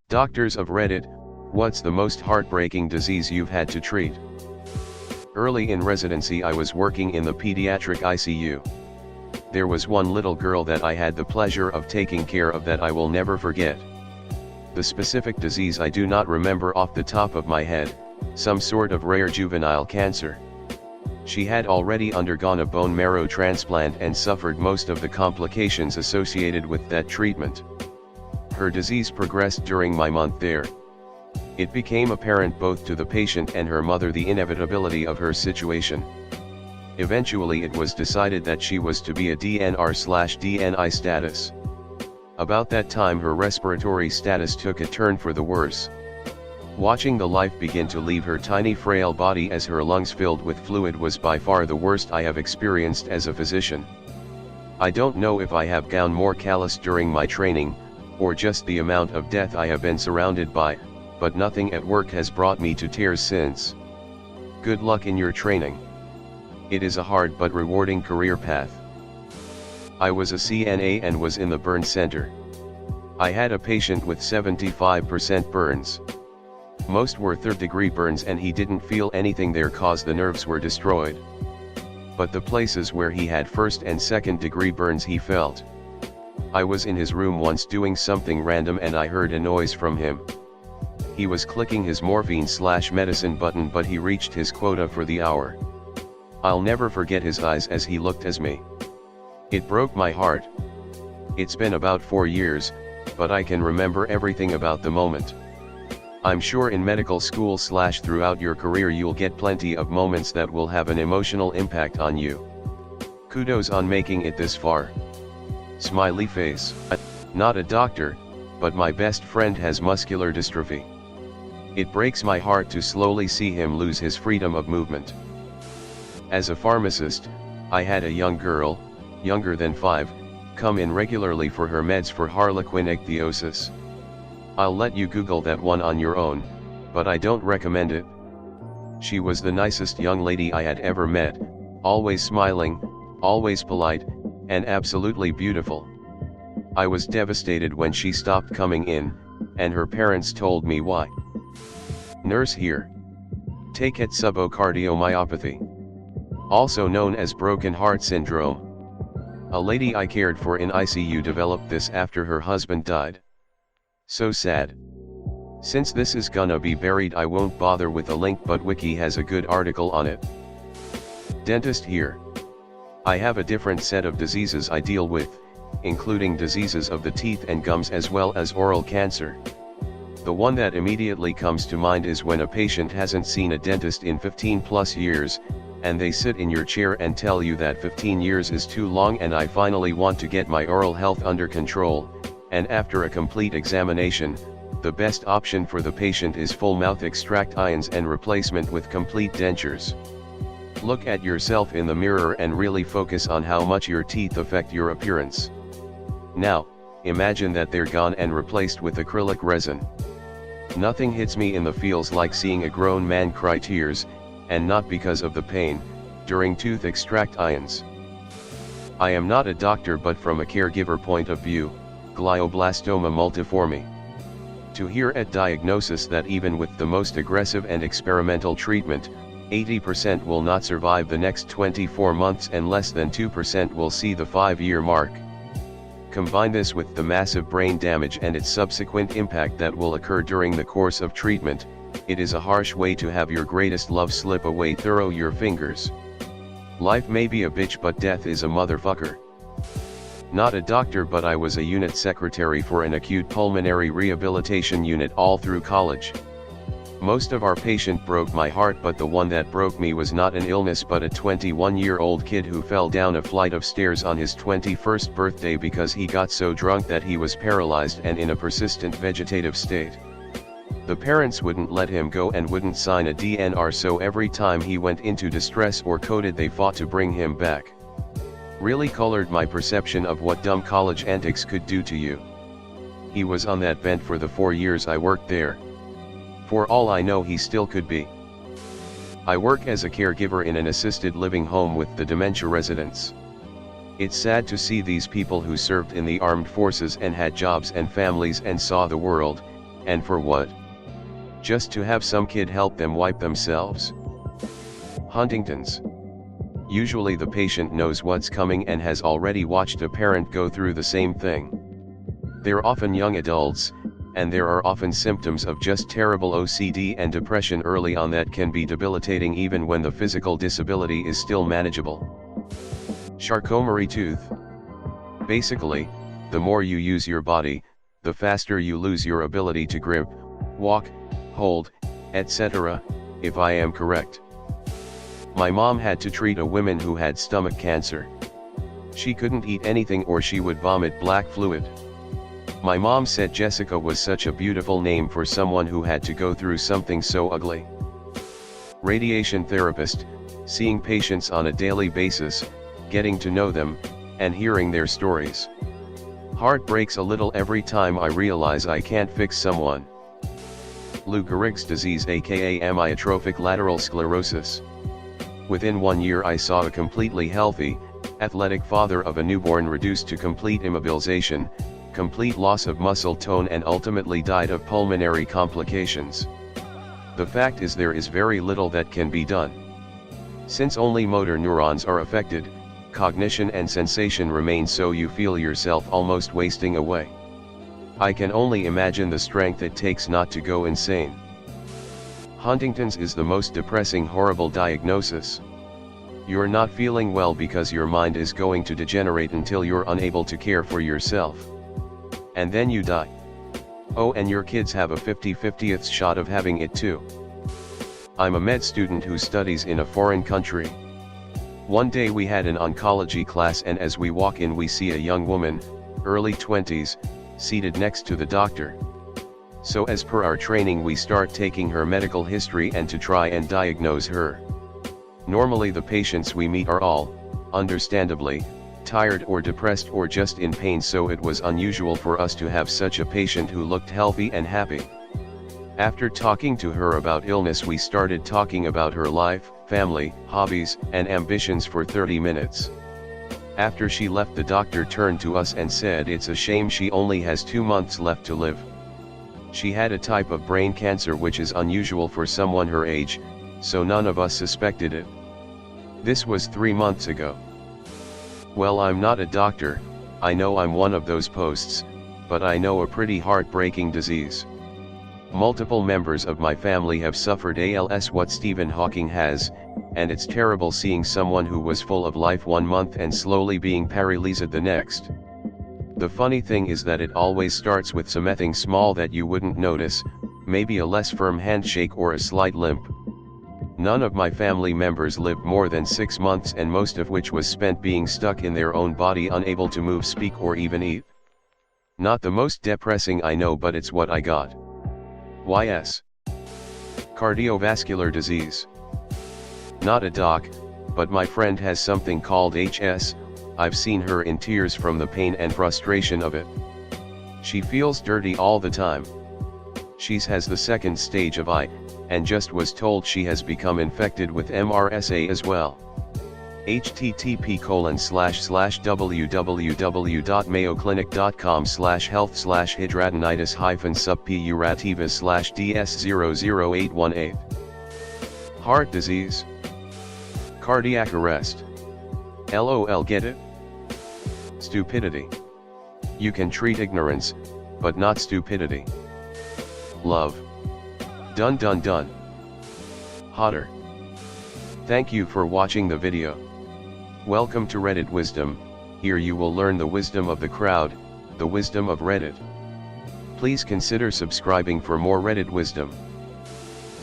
Doctors of Reddit, what's the most heartbreaking disease you've had to treat? Early in residency I was working in the pediatric ICU. There was one little girl that I had the pleasure of taking care of that I will never forget. The specific disease I do not remember off the top of my head, some sort of rare juvenile cancer. She had already undergone a bone marrow transplant and suffered most of the complications associated with that treatment. Her disease progressed during my month there. It became apparent both to the patient and her mother the inevitability of her situation. Eventually it was decided that she was to be a DNR/DNI status. About that time her respiratory status took a turn for the worse. Watching the life begin to leave her tiny frail body as her lungs filled with fluid was by far the worst I have experienced as a physician. I don't know if I have gotten more callous during my training, or just the amount of death I have been surrounded by, but nothing at work has brought me to tears since. Good luck in your training. It is a hard but rewarding career path. I was a CNA and was in the burn center. I had a patient with 75% burns. Most were third-degree burns and he didn't feel anything there cause the nerves were destroyed. But the places where he had first and second-degree burns he felt. I was in his room once doing something random and I heard a noise from him. He was clicking his morphine/medicine button but he reached his quota for the hour. I'll never forget his eyes as he looked at me. It broke my heart. It's been about 4 years, but I can remember everything about the moment. I'm sure in medical school/throughout your career you'll get plenty of moments that will have an emotional impact on you. Kudos on making it this far. Smiley face. Not a doctor, but my best friend has muscular dystrophy. It breaks my heart to slowly see him lose his freedom of movement. As a pharmacist, I had a young girl, younger than 5, come in regularly for her meds for harlequin ichthyosis. I'll let you Google that one on your own, but I don't recommend it. She was the nicest young lady I had ever met, always smiling, always polite, and absolutely beautiful. I was devastated when she stopped coming in, and her parents told me why. Nurse here. Take it subcardiomyopathy. Also known as broken heart syndrome. A lady I cared for in ICU developed this after her husband died. So sad. Since this is gonna be buried I won't bother with a link but Wiki has a good article on it. Dentist here. I have a different set of diseases I deal with, including diseases of the teeth and gums as well as oral cancer. The one that immediately comes to mind is when a patient hasn't seen a dentist in 15+ years, and they sit in your chair and tell you that 15 years is too long and I finally want to get my oral health under control, and after a complete examination, the best option for the patient is full mouth extractions and replacement with complete dentures. Look at yourself in the mirror and really focus on how much your teeth affect your appearance. Now, imagine that they're gone and replaced with acrylic resin. Nothing hits me in the feels like seeing a grown man cry tears, and not because of the pain, during tooth extractions. I am not a doctor but from a caregiver point of view, glioblastoma multiforme. To hear at diagnosis that even with the most aggressive and experimental treatment, 80% will not survive the next 24 months and less than 2% will see the 5-year mark. Combine this with the massive brain damage and its subsequent impact that will occur during the course of treatment, it is a harsh way to have your greatest love slip away through your fingers. Life may be a bitch but death is a motherfucker. Not a doctor but I was a unit secretary for an acute pulmonary rehabilitation unit all through college. Most of our patients broke my heart but the one that broke me was not an illness but a 21-year-old kid who fell down a flight of stairs on his 21st birthday because he got so drunk that he was paralyzed and in a persistent vegetative state. The parents wouldn't let him go and wouldn't sign a DNR so every time he went into distress or coded they fought to bring him back. Really colored my perception of what dumb college antics could do to you. He was on that vent for the 4 years I worked there. For all I know he still could be. I work as a caregiver in an assisted living home with the dementia residents. It's sad to see these people who served in the armed forces and had jobs and families and saw the world, And for what? Just to have some kid help them wipe themselves? Huntington's. Usually the patient knows what's coming and has already watched a parent go through the same thing. They're often young adults, and there are often symptoms of just terrible OCD and depression early on that can be debilitating even when the physical disability is still manageable. Charcot-Marie-Tooth. Basically, the more you use your body, the faster you lose your ability to grip, walk, hold, etc., if I am correct. My mom had to treat a woman who had stomach cancer. She couldn't eat anything or she would vomit black fluid. My mom said Jessica was such a beautiful name for someone who had to go through something so ugly. Radiation therapist, seeing patients on a daily basis, getting to know them, and hearing their stories. Heart breaks a little every time I realize I can't fix someone. Lou Gehrig's disease, aka amyotrophic lateral sclerosis. Within 1 year I saw a completely healthy, athletic father of a newborn reduced to complete immobilization, complete loss of muscle tone, and ultimately died of pulmonary complications. The fact is there is very little that can be done. Since only motor neurons are affected, cognition and sensation remain, so you feel yourself almost wasting away. I can only imagine the strength it takes not to go insane. Huntington's is the most depressing, horrible diagnosis. You're not feeling well because your mind is going to degenerate until you're unable to care for yourself. And then you die. Oh, and your kids have a 50/50th shot of having it too. I'm a med student who studies in a foreign country. One day we had an oncology class, and as we walk in we see a young woman, early 20s, seated next to the doctor. So as per our training we start taking her medical history and to try and diagnose her. Normally the patients we meet are all, understandably, tired or depressed or just in pain, so it was unusual for us to have such a patient who looked healthy and happy. After talking to her about illness we started talking about her life, family, hobbies, and ambitions for 30 minutes. After she left the doctor turned to us and said it's a shame she only has 2 months left to live. She had a type of brain cancer which is unusual for someone her age, so none of us suspected it. This was 3 months ago. Well, I'm not a doctor, I know I'm one of those posts, but I know a pretty heartbreaking disease. Multiple members of my family have suffered ALS, what Stephen Hawking has, and it's terrible seeing someone who was full of life 1 month and slowly being paralyzed the next. The funny thing is that it always starts with something small that you wouldn't notice, maybe a less firm handshake or a slight limp. None of my family members lived more than 6 months, and most of which was spent being stuck in their own body, unable to move, speak, or even eat. Not the most depressing, I know, but it's what I got. YS. Cardiovascular disease. Not a doc, but my friend has something called HS. I've seen her in tears from the pain and frustration of it. She feels dirty all the time. She's has the 2nd stage of I, and just was told she has become infected with MRSA as well. http://www.mayo.clinic.com/health/hidradenitis-subpurativus/DS00818. Heart disease. Cardiac arrest. LOL, get it? Stupidity. You can treat ignorance, but not stupidity. Love. Done done done. Hotter. Thank you for watching the video. Welcome to Reddit Wisdom. Here you will learn the wisdom of the crowd, the wisdom of Reddit. Please consider subscribing for more Reddit wisdom.